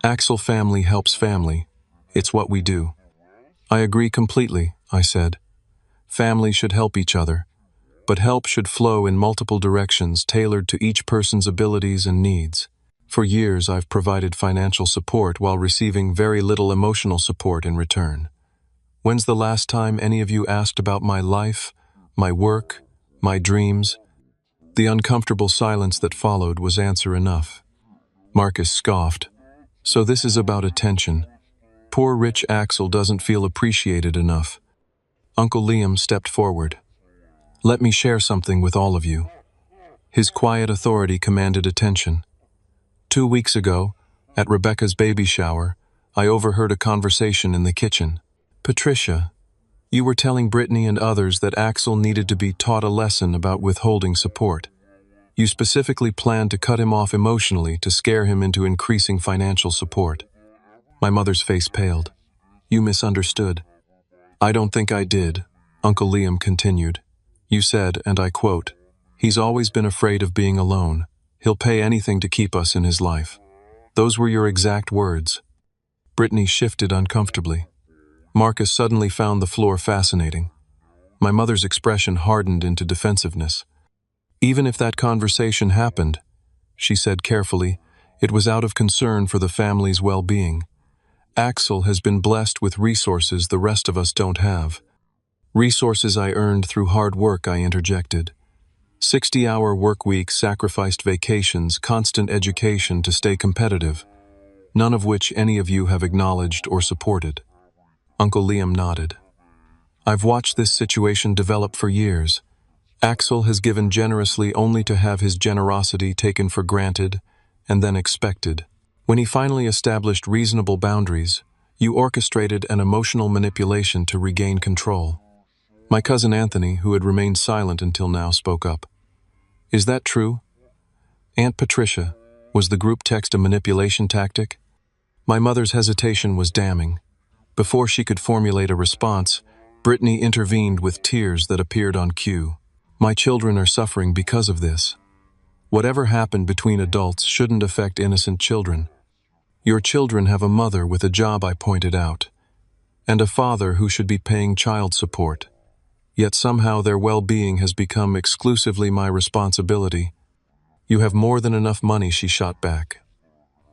Axel, family helps family. It's what we do. I agree completely, I said. Family should help each other, but help should flow in multiple directions tailored to each person's abilities and needs. For years, I've provided financial support while receiving very little emotional support in return. When's the last time any of you asked about my life, my work, my dreams? The uncomfortable silence that followed was answer enough. Marcus scoffed. So this is about attention. Poor rich Axel doesn't feel appreciated enough. Uncle Liam stepped forward. Let me share something with all of you. His quiet authority commanded attention. 2 weeks ago, at Rebecca's baby shower, I overheard a conversation in the kitchen. Patricia, you were telling Brittany and others that Axel needed to be taught a lesson about withholding support. You specifically planned to cut him off emotionally to scare him into increasing financial support. My mother's face paled. You misunderstood. I don't think I did, Uncle Liam continued. You said, and I quote, he's always been afraid of being alone. He'll pay anything to keep us in his life. Those were your exact words. Brittany shifted uncomfortably. Marcus suddenly found the floor fascinating. My mother's expression hardened into defensiveness. Even if that conversation happened, she said carefully, it was out of concern for the family's well-being. Axel has been blessed with resources the rest of us don't have. Resources I earned through hard work, I interjected. 60-hour work weeks, sacrificed vacations, constant education to stay competitive, none of which any of you have acknowledged or supported. Uncle Liam nodded. I've watched this situation develop for years. Axel has given generously only to have his generosity taken for granted and then expected. When he finally established reasonable boundaries, you orchestrated an emotional manipulation to regain control. My cousin Anthony, who had remained silent until now, spoke up. Is that true? Aunt Patricia, was the group text a manipulation tactic? My mother's hesitation was damning. Before she could formulate a response, Brittany intervened with tears that appeared on cue. My children are suffering because of this. Whatever happened between adults shouldn't affect innocent children. Your children have a mother with a job, I pointed out, and a father who should be paying child support. Yet somehow their well-being has become exclusively my responsibility. You have more than enough money, she shot back.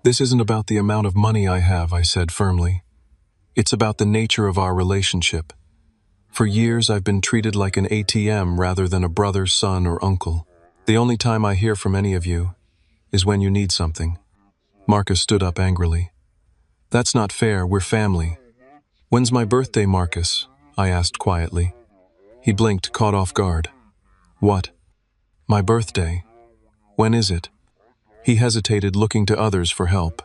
This isn't about the amount of money I have, I said firmly. It's about the nature of our relationship. For years I've been treated like an ATM rather than a brother, son, or uncle. The only time I hear from any of you is when you need something. Marcus stood up angrily. That's not fair, we're family. When's my birthday, Marcus? I asked quietly. He blinked, caught off guard. What? My birthday? When is it? He hesitated, looking to others for help.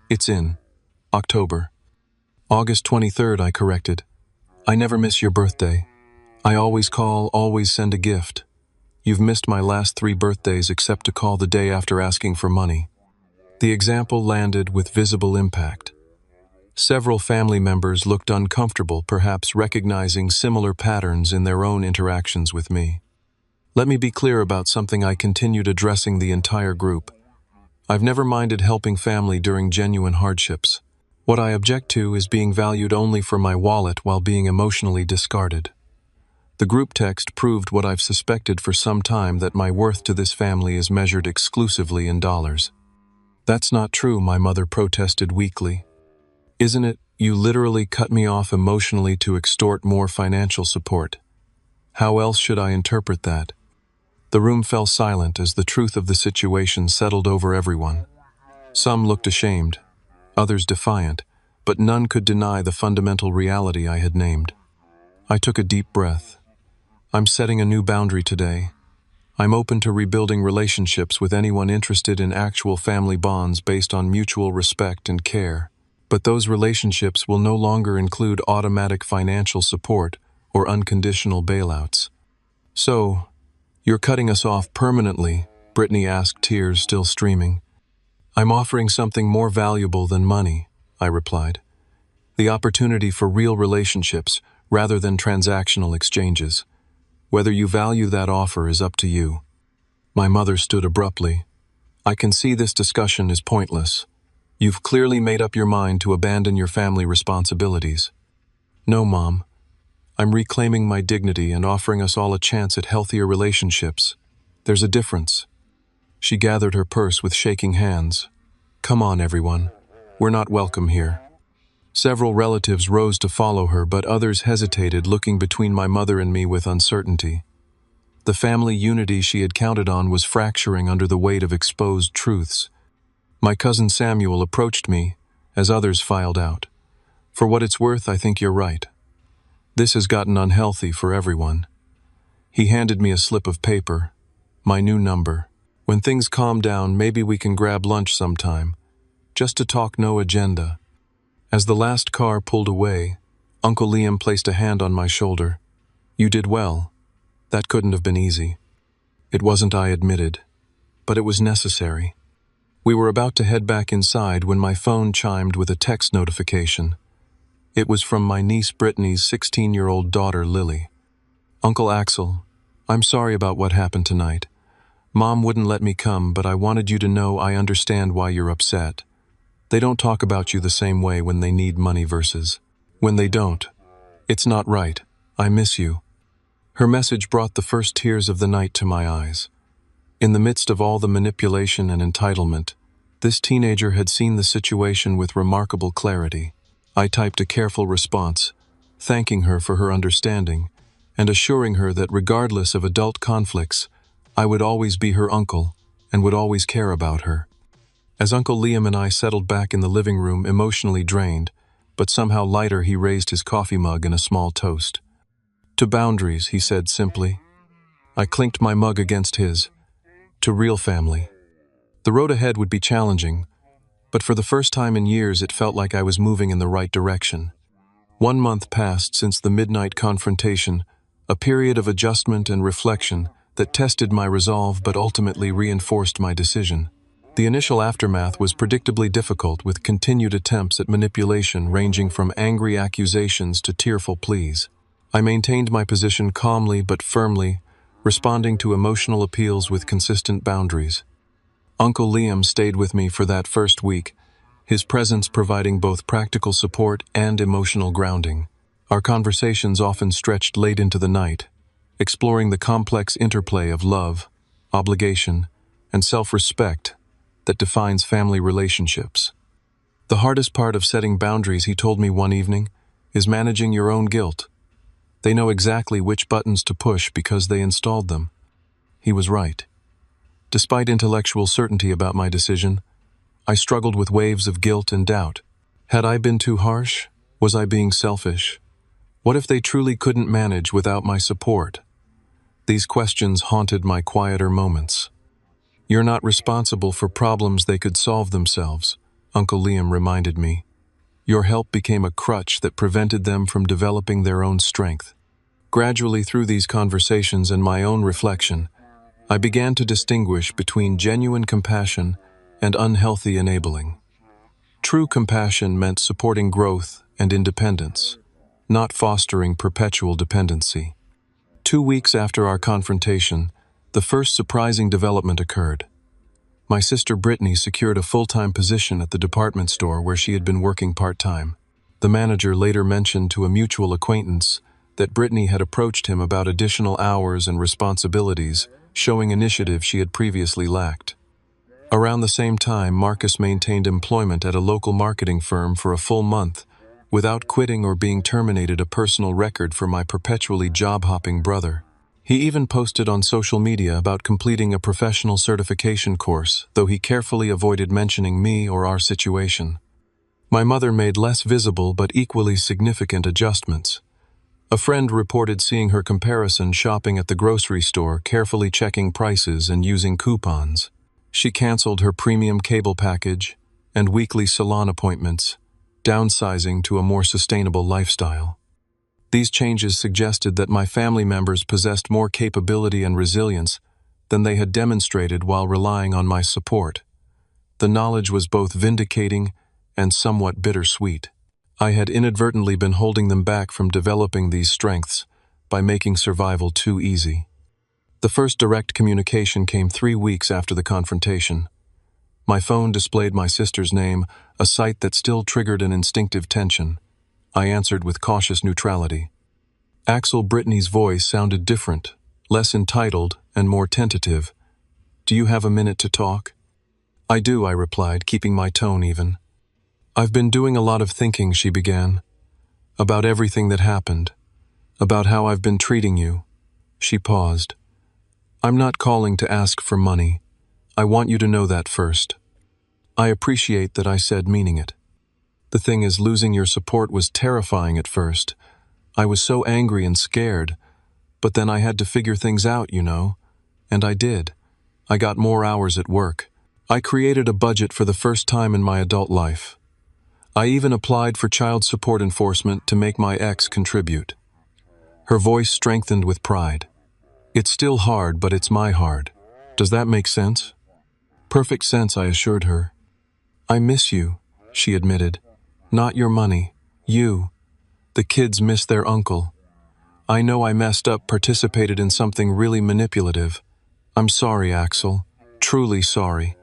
It's in October. August 23rd, I corrected. I never miss your birthday. I always call, always send a gift. You've missed my last 3 birthdays except to call the day after asking for money. The example landed with visible impact. Several family members looked uncomfortable, perhaps recognizing similar patterns in their own interactions with me. Let me be clear about something. I continued addressing the entire group. I've never minded helping family during genuine hardships. What I object to is being valued only for my wallet while being emotionally discarded. The group text proved what I've suspected for some time, that my worth to this family is measured exclusively in dollars. That's not true, my mother protested weakly. Isn't it? You literally cut me off emotionally to extort more financial support. How else should I interpret that? The room fell silent as the truth of the situation settled over everyone. Some looked ashamed. others defiant, but none could deny the fundamental reality I had named. I took a deep breath. I'm setting a new boundary today. I'm open to rebuilding relationships with anyone interested in actual family bonds based on mutual respect and care. But those relationships will no longer include automatic financial support or unconditional bailouts. So, you're cutting us off permanently? Brittany asked, tears still streaming. I'm offering something more valuable than money, I replied. The opportunity for real relationships rather than transactional exchanges. Whether you value that offer is up to you. My mother stood abruptly. I can see this discussion is pointless. You've clearly made up your mind to abandon your family responsibilities. No, Mom. I'm reclaiming my dignity and offering us all a chance at healthier relationships. There's a difference. She gathered her purse with shaking hands. Come on, everyone. We're not welcome here. Several relatives rose to follow her, but others hesitated, looking between my mother and me with uncertainty. The family unity she had counted on was fracturing under the weight of exposed truths. My cousin Samuel approached me, as others filed out. For what it's worth, I think you're right. This has gotten unhealthy for everyone. He handed me a slip of paper, my new number. When things calm down, maybe we can grab lunch sometime. Just to talk, no agenda. As the last car pulled away, Uncle Liam placed a hand on my shoulder. You did well. That couldn't have been easy. It wasn't, I admitted, but it was necessary. We were about to head back inside when my phone chimed with a text notification. It was from my niece Brittany's 16-year-old daughter, Lily. Uncle Axel, I'm sorry about what happened tonight. Mom wouldn't let me come, but I wanted you to know I understand why you're upset. They don't talk about you the same way when they need money versus when they don't. It's not right. I miss you. Her message brought the first tears of the night to my eyes. In the midst of all the manipulation and entitlement, this teenager had seen the situation with remarkable clarity. I typed a careful response, thanking her for her understanding, and assuring her that regardless of adult conflicts, I would always be her uncle and would always care about her. As Uncle Liam and I settled back in the living room, emotionally drained, but somehow lighter, he raised his coffee mug in a small toast. To boundaries, he said simply. I clinked my mug against his. To real family. The road ahead would be challenging, but for the first time in years it felt like I was moving in the right direction. 1 month passed since the midnight confrontation, a period of adjustment and reflection that tested my resolve but ultimately reinforced my decision. The initial aftermath was predictably difficult, with continued attempts at manipulation ranging from angry accusations to tearful pleas. I maintained my position calmly but firmly, responding to emotional appeals with consistent boundaries. Uncle Liam stayed with me for that first week, his presence providing both practical support and emotional grounding. Our conversations often stretched late into the night, exploring the complex interplay of love, obligation, and self-respect that defines family relationships. The hardest part of setting boundaries, he told me one evening, is managing your own guilt. They know exactly which buttons to push because they installed them. He was right. Despite intellectual certainty about my decision, I struggled with waves of guilt and doubt. Had I been too harsh? Was I being selfish? What if they truly couldn't manage without my support? These questions haunted my quieter moments. You're not responsible for problems they could solve themselves, Uncle Liam reminded me. Your help became a crutch that prevented them from developing their own strength. Gradually, through these conversations and my own reflection, I began to distinguish between genuine compassion and unhealthy enabling. True compassion meant supporting growth and independence, not fostering perpetual dependency. 2 weeks after our confrontation, the first surprising development occurred. My sister Brittany secured a full-time position at the department store where she had been working part-time. The manager later mentioned to a mutual acquaintance that Brittany had approached him about additional hours and responsibilities, showing initiative she had previously lacked. Around the same time, Marcus maintained employment at a local marketing firm for a full month, without quitting or being terminated, a personal record for my perpetually job-hopping brother. He even posted on social media about completing a professional certification course, though he carefully avoided mentioning me or our situation. My mother made less visible but equally significant adjustments. A friend reported seeing her comparison shopping at the grocery store, carefully checking prices and using coupons. She canceled her premium cable package and weekly salon appointments, downsizing to a more sustainable lifestyle. These changes suggested that my family members possessed more capability and resilience than they had demonstrated while relying on my support. The knowledge was both vindicating and somewhat bittersweet. I had inadvertently been holding them back from developing these strengths by making survival too easy. The first direct communication came 3 weeks after the confrontation. My phone displayed my sister's name, a sight that still triggered an instinctive tension. I answered with cautious neutrality. Axel Brittany's voice sounded different, less entitled and more tentative. "Do you have a minute to talk?" "I do," I replied, keeping my tone even. "I've been doing a lot of thinking," she began, "about everything that happened, about how I've been treating you." She paused. "I'm not calling to ask for money. I want you to know that first." I appreciate that, I said, meaning it. "The thing is, losing your support was terrifying at first. I was so angry and scared, but then I had to figure things out, you know. And I did. I got more hours at work. I created a budget for the first time in my adult life. I even applied for child support enforcement to make my ex contribute." Her voice strengthened with pride. "It's still hard, but it's my hard. Does that make sense?" "Perfect sense," I assured her. "I miss you," she admitted. "Not your money. You. The kids miss their uncle. I know I messed up, participated in something really manipulative. I'm sorry, Axel. Truly sorry."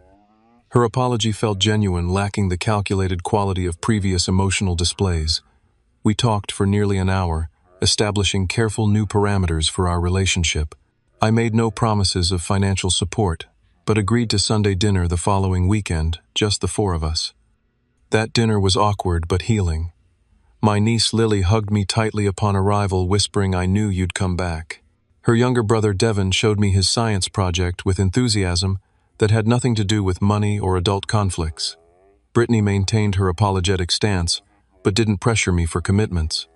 Her apology felt genuine, lacking the calculated quality of previous emotional displays. We talked for nearly an hour, establishing careful new parameters for our relationship. I made no promises of financial support, but agreed to Sunday dinner the following weekend, just the 4 of us. That dinner was awkward but healing. My niece Lily hugged me tightly upon arrival, whispering, "I knew you'd come back." Her younger brother Devon showed me his science project with enthusiasm that had nothing to do with money or adult conflicts. Brittany maintained her apologetic stance, but didn't pressure me for commitments.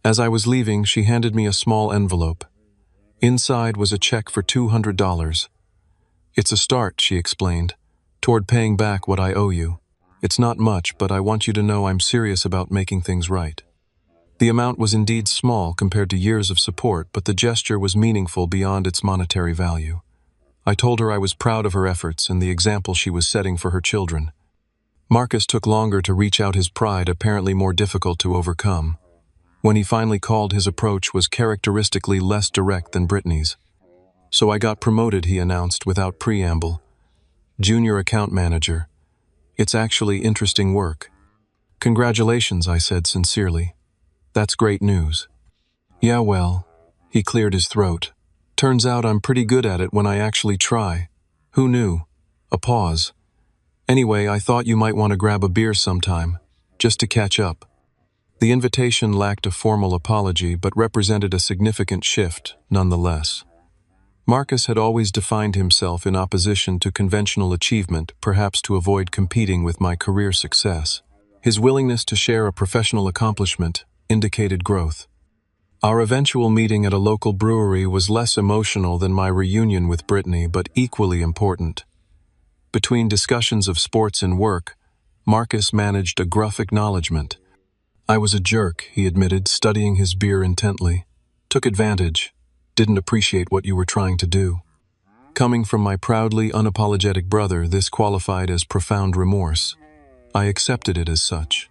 As I was leaving, she handed me a small envelope. Inside was a check for $200. "It's a start," she explained, "toward paying back what I owe you. It's not much, but I want you to know I'm serious about making things right." The amount was indeed small compared to years of support, but the gesture was meaningful beyond its monetary value. I told her I was proud of her efforts and the example she was setting for her children. Marcus took longer to reach out, his pride apparently more difficult to overcome. When he finally called, his approach was characteristically less direct than Brittany's. "So I got promoted," he announced without preamble. "Junior account manager. It's actually interesting work." "Congratulations," I said sincerely. "That's great news." "Yeah, well," he cleared his throat. "Turns out I'm pretty good at it when I actually try. Who knew?" A pause. "Anyway, I thought you might want to grab a beer sometime, just to catch up." The invitation lacked a formal apology, but represented a significant shift, nonetheless. Marcus had always defined himself in opposition to conventional achievement, perhaps to avoid competing with my career success. His willingness to share a professional accomplishment indicated growth. Our eventual meeting at a local brewery was less emotional than my reunion with Brittany, but equally important. Between discussions of sports and work, Marcus managed a gruff acknowledgement. "I was a jerk," he admitted, studying his beer intently. "Took advantage. Didn't appreciate what you were trying to do." Coming from my proudly unapologetic brother, this qualified as profound remorse. I accepted it as such.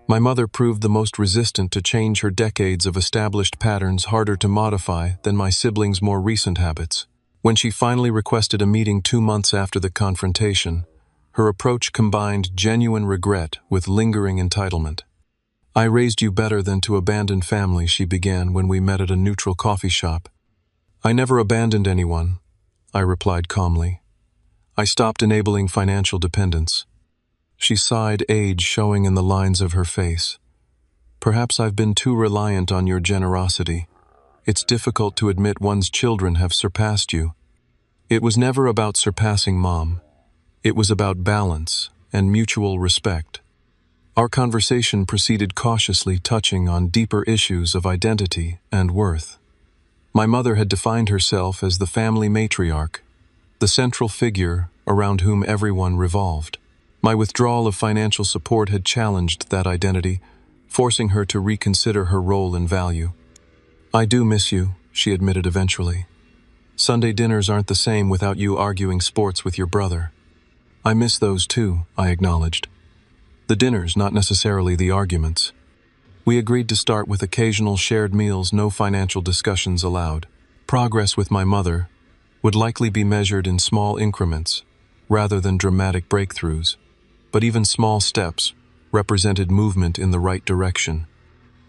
My mother proved the most resistant to change, her decades of established patterns harder to modify than my siblings' more recent habits. When she finally requested a meeting 2 months after the confrontation, her approach combined genuine regret with lingering entitlement. "I raised you better than to abandon family," she began when we met at a neutral coffee shop. "I never abandoned anyone," I replied calmly. "I stopped enabling financial dependence." She sighed, age showing in the lines of her face. "Perhaps I've been too reliant on your generosity. It's difficult to admit one's children have surpassed you." "It was never about surpassing, Mom. It was about balance and mutual respect." Our conversation proceeded cautiously, touching on deeper issues of identity and worth. My mother had defined herself as the family matriarch, the central figure around whom everyone revolved. My withdrawal of financial support had challenged that identity, forcing her to reconsider her role and value. "I do miss you," she admitted eventually. "Sunday dinners aren't the same without you arguing sports with your brother." "I miss those too," I acknowledged. "The dinners, not necessarily the arguments." We agreed to start with occasional shared meals, no financial discussions allowed. Progress with my mother would likely be measured in small increments, rather than dramatic breakthroughs. But even small steps represented movement in the right direction.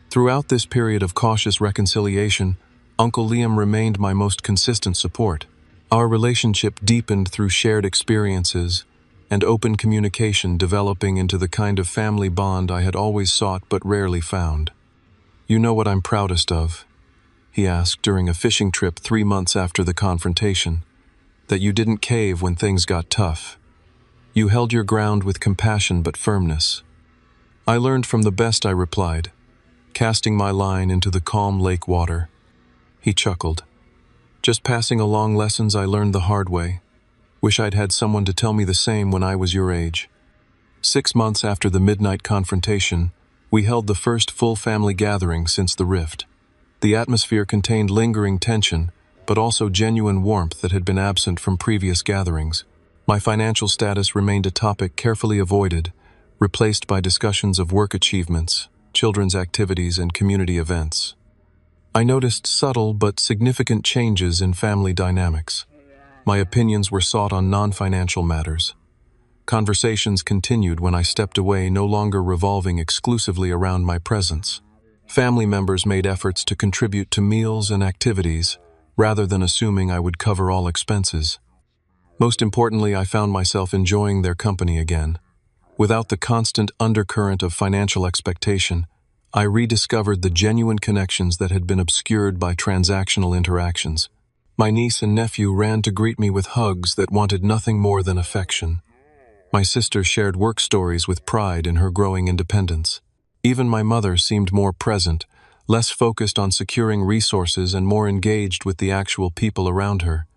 Throughout this period of cautious reconciliation, Uncle Liam remained my most consistent support. Our relationship deepened through shared experiences and open communication, developing into the kind of family bond I had always sought but rarely found. "You know what I'm proudest of?" he asked during a fishing trip 3 months after the confrontation. "That you didn't cave when things got tough. You held your ground with compassion but firmness." "I learned from the best," I replied, casting my line into the calm lake water. He chuckled. "Just passing along lessons I learned the hard way. Wish I'd had someone to tell me the same when I was your age." 6 months after the midnight confrontation, we held the first full family gathering since the rift. The atmosphere contained lingering tension, but also genuine warmth that had been absent from previous gatherings. My financial status remained a topic carefully avoided, replaced by discussions of work achievements, children's activities, and community events. I noticed subtle but significant changes in family dynamics. My opinions were sought on non-financial matters. Conversations continued when I stepped away, no longer revolving exclusively around my presence. Family members made efforts to contribute to meals and activities, rather than assuming I would cover all expenses. Most importantly, I found myself enjoying their company again. Without the constant undercurrent of financial expectation, I rediscovered the genuine connections that had been obscured by transactional interactions. My niece and nephew ran to greet me with hugs that wanted nothing more than affection. My sister shared work stories with pride in her growing independence. Even my mother seemed more present, less focused on securing resources and more engaged with the actual people around her.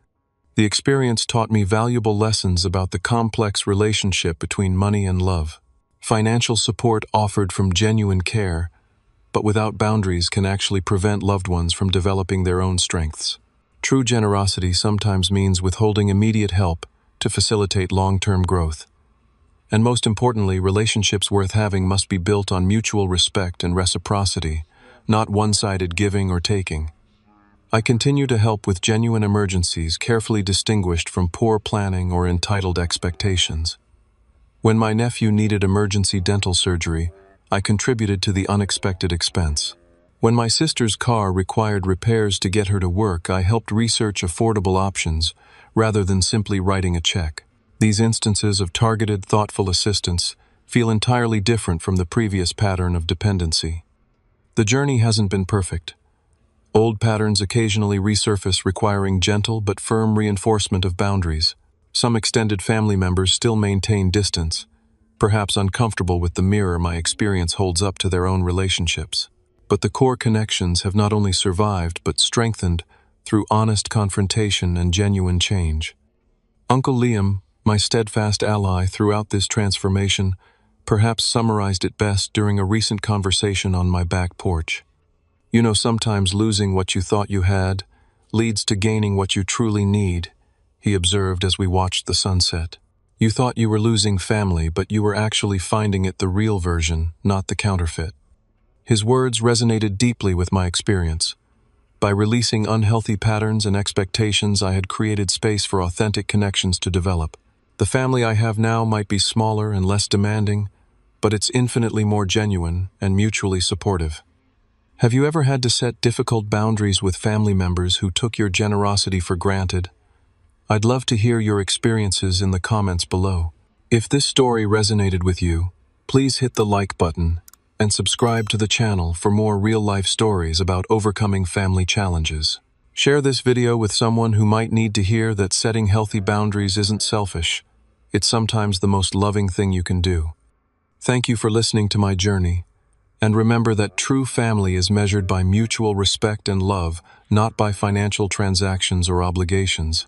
The experience taught me valuable lessons about the complex relationship between money and love. Financial support offered from genuine care, but without boundaries, can actually prevent loved ones from developing their own strengths. True generosity sometimes means withholding immediate help to facilitate long-term growth. And most importantly, relationships worth having must be built on mutual respect and reciprocity, not one-sided giving or taking. I continue to help with genuine emergencies, carefully distinguished from poor planning or entitled expectations. When my nephew needed emergency dental surgery, I contributed to the unexpected expense. When my sister's car required repairs to get her to work, I helped research affordable options rather than simply writing a check. These instances of targeted, thoughtful assistance feel entirely different from the previous pattern of dependency. The journey hasn't been perfect. Old patterns occasionally resurface, requiring gentle but firm reinforcement of boundaries. Some extended family members still maintain distance, perhaps uncomfortable with the mirror my experience holds up to their own relationships. But the core connections have not only survived but strengthened through honest confrontation and genuine change. Uncle Liam, my steadfast ally throughout this transformation, perhaps summarized it best during a recent conversation on my back porch. "You know, sometimes losing what you thought you had leads to gaining what you truly need," he observed as we watched the sunset. "You thought you were losing family, but you were actually finding it the real version, not the counterfeit." His words resonated deeply with my experience. By releasing unhealthy patterns and expectations, I had created space for authentic connections to develop. The family I have now might be smaller and less demanding, but it's infinitely more genuine and mutually supportive. Have you ever had to set difficult boundaries with family members who took your generosity for granted? I'd love to hear your experiences in the comments below. If this story resonated with you, please hit the like button and subscribe to the channel for more real-life stories about overcoming family challenges. Share this video with someone who might need to hear that setting healthy boundaries isn't selfish. It's sometimes the most loving thing you can do. Thank you for listening to my journey. And remember that true family is measured by mutual respect and love, not by financial transactions or obligations.